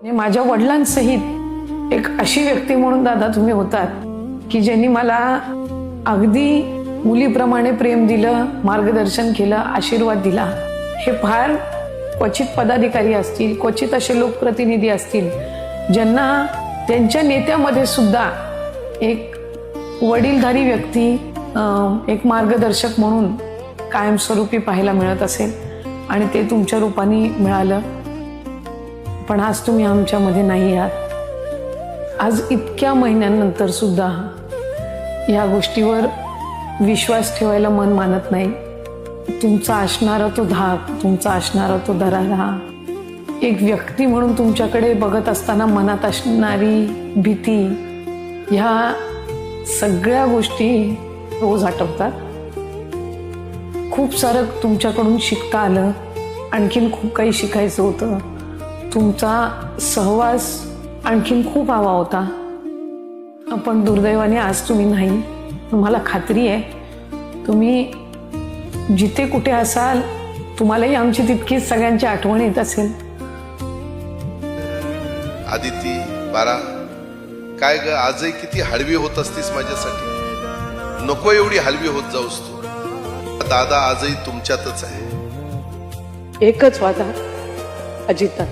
माझ्या वडिलांसहित एक अशी व्यक्ती म्हणून दादा तुम्ही होतात की ज्यांनी मला अगदी मुलीप्रमाणे प्रेम दिलं, मार्गदर्शन केलं, आशीर्वाद दिला. हे फार क्वचित पदाधिकारी असतील, क्वचित असे लोकप्रतिनिधी असतील ज्यांना त्यांच्या नेत्यामध्ये सुद्धा एक वडीलधारी व्यक्ती, एक मार्गदर्शक म्हणून कायमस्वरूपी पाहायला मिळत असेल आणि ते तुमच्या रूपाने मिळालं. पण आज तुम्ही आमच्यामध्ये नाही आहात. आज इतक्या महिन्यांनंतर सुद्धा या गोष्टीवर विश्वास ठेवायला मन मानत नाही. तुमचा असणारा तो धाक, तुमचा असणारा तो दरारा, एक व्यक्ती म्हणून तुमच्याकडे बघत असताना मनात असणारी भीती, ह्या सगळ्या गोष्टी रोज आठवतात. खूप सारं तुमच्याकडून शिकता आलं, आणखीन खूप काही शिकायचं होतं. तुमचा सहवास आणखीन खूप हवा होता, पण दुर्दैवाने आज तुम्ही नाही. मला खात्री आहे तुम्ही जिथे कुठे असाल तुम्हालाही आमची तितकीच सगळ्यांची आठवण येत असेल. आदिती बारा, काय ग आजही किती हळवी होत असतीस माझ्यासाठी. नको एवढी हलवी होत जाऊस तू. दादा आजही तुमच्यातच आहे. एकच वादा अजिता,